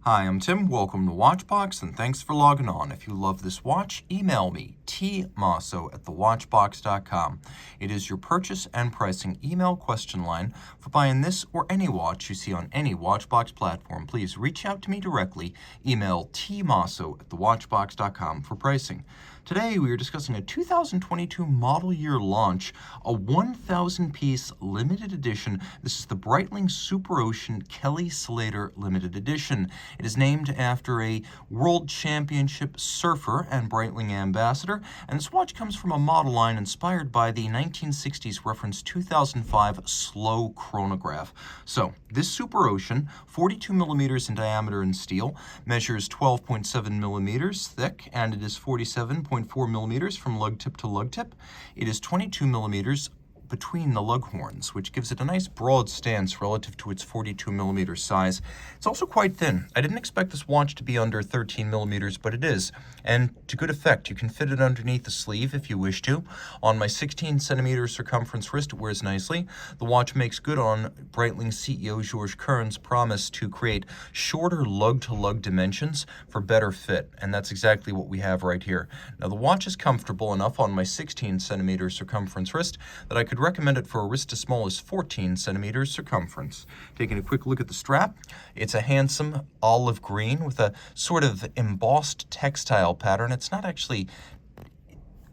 Hi, I'm Tim. Welcome to Watchbox, and thanks for logging on. If you love this watch, email me, tmosso@thewatchbox.com. It is your purchase and pricing email question line for buying this or any watch you see on any Watchbox platform. Please reach out to me directly. Email tmosso@thewatchbox.com for pricing. Today, we are discussing a 2022 model year launch, a 1,000-piece limited edition. This is the Breitling SuperOcean Kelly Slater limited edition. It is named after a World Championship surfer and Breitling ambassador, and this watch comes from a model line inspired by the 1960s reference 2005 slow chronograph. So, this SuperOcean, 42 millimeters in diameter in steel, measures 12.7 millimeters thick, and it is 47.4 millimeters from lug tip to lug tip. It is 22 millimeters between the lug horns, which gives it a nice broad stance relative to its 42 millimeter size. It's also quite thin. I didn't expect this watch to be under 13 millimeters, but it is, and to good effect. You can fit it underneath the sleeve if you wish to. On my 16 centimeter circumference wrist, it wears nicely. The watch makes good on Breitling CEO Georges Kern's promise to create shorter lug-to-lug dimensions for better fit, and that's exactly what we have right here. Now, the watch is comfortable enough on my 16 centimeter circumference wrist that I could recommend it for a wrist as small as 14 centimeters circumference. Taking a quick look at the strap, it's a handsome olive green with a sort of embossed textile pattern. It's not actually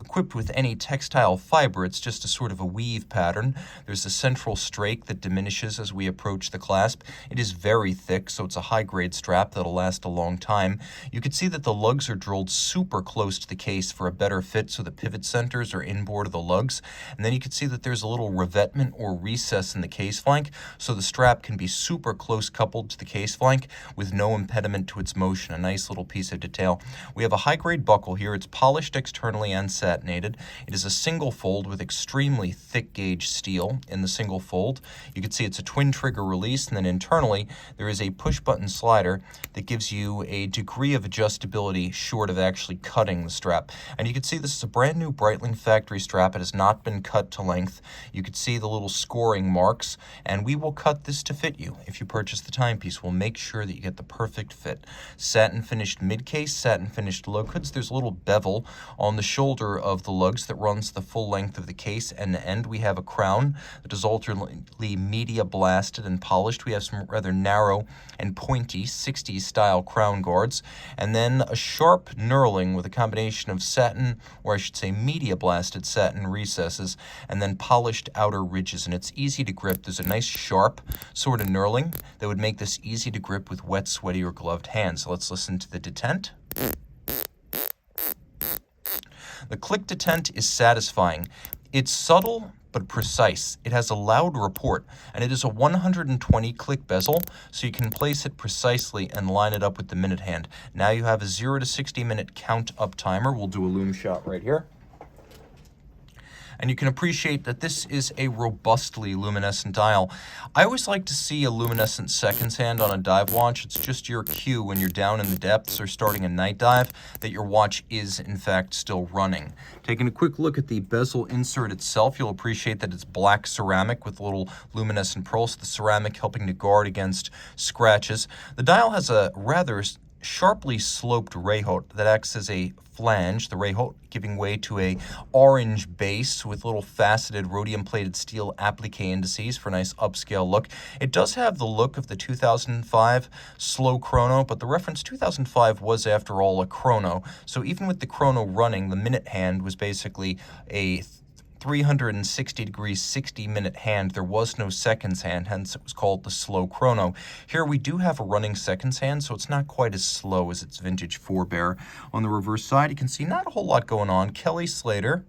equipped with any textile fiber, it's just a sort of a weave pattern. There's a central strake that diminishes as we approach the clasp. It is very thick, so it's a high-grade strap that'll last a long time. You can see that the lugs are drilled super close to the case for a better fit, so the pivot centers are inboard of the lugs. And then you can see that there's a little revetment or recess in the case flank, so the strap can be super close coupled to the case flank with no impediment to its motion. A nice little piece of detail. We have a high-grade buckle here. It's polished externally and satinated. It is a single fold with extremely thick gauge steel in the single fold. You can see it's a twin trigger release, and then internally there is a push button slider that gives you a degree of adjustability short of actually cutting the strap. And you can see this is a brand new Breitling factory strap. It has not been cut to length. You can see the little scoring marks, and we will cut this to fit you. If you purchase the timepiece, we'll make sure that you get the perfect fit. Satin finished mid case, satin finished lug hoods. There's a little bevel on the shoulder of the lugs that runs the full length of the case end to end. We have a crown that is alternately media blasted and polished. We have some rather narrow and pointy 60s style crown guards, and then a sharp knurling with a combination of satin, or I should say media blasted satin recesses, and then polished outer ridges, and it's easy to grip. There's a nice sharp sort of knurling that would make this easy to grip with wet, sweaty, or gloved hands. So let's listen to the detent. The click detent is satisfying. It's subtle but precise. It has a loud report, and it is a 120 click bezel, so you can place it precisely and line it up with the minute hand. Now you have a 0 to 60 minute count up timer. We'll do a loom shot right here. And you can appreciate that this is a robustly luminescent dial. I always like to see a luminescent seconds hand on a dive watch. It's just your cue when you're down in the depths or starting a night dive that your watch is, in fact, still running. Taking a quick look at the bezel insert itself, you'll appreciate that it's black ceramic with little luminescent pearls, the ceramic helping to guard against scratches. The dial has a rather sharply sloped rayhot that acts as a flange, the rayhot giving way to a orange base with little faceted rhodium-plated steel applique indices for a nice upscale look. It does have the look of the 2005 slow chrono, but the reference 2005 was, after all, a chrono. So even with the chrono running, the minute hand was basically a 360 degrees 60-minute hand. There was no seconds hand, hence it was called the slow chrono. Here we do have a running seconds hand, so it's not quite as slow as its vintage forebear. On the reverse side, you can see not a whole lot going on. Kelly Slater,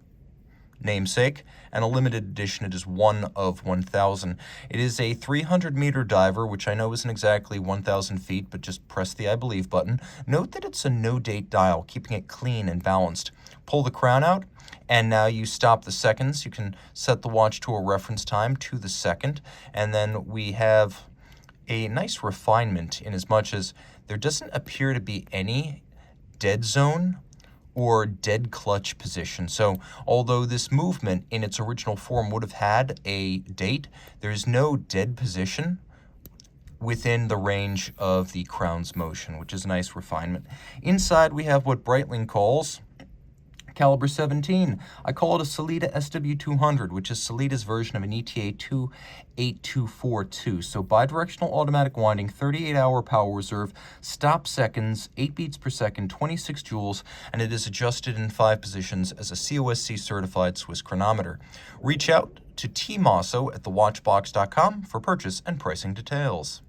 namesake, and a limited edition. It is 1 of 1,000. It is a 300-meter diver, which I know isn't exactly 1,000 feet, but just press the I believe button. Note that it's a no-date dial, keeping it clean and balanced. Pull the crown out, and now you stop the seconds. You can set the watch to a reference time to the second, and then we have a nice refinement in as much as there doesn't appear to be any dead zone or dead clutch position. So although this movement in its original form would have had a date, there is no dead position within the range of the crown's motion, which is a nice refinement. Inside, we have what Breitling calls caliber 17. I call it a Slater SW200, which is Slater's version of an ETA 28242. So bidirectional automatic winding, 38-hour power reserve, stop seconds, 8 beats per second, 26 joules, and it is adjusted in 5 positions as a COSC certified Swiss chronometer. Reach out to Team Mosso at thewatchbox.com for purchase and pricing details.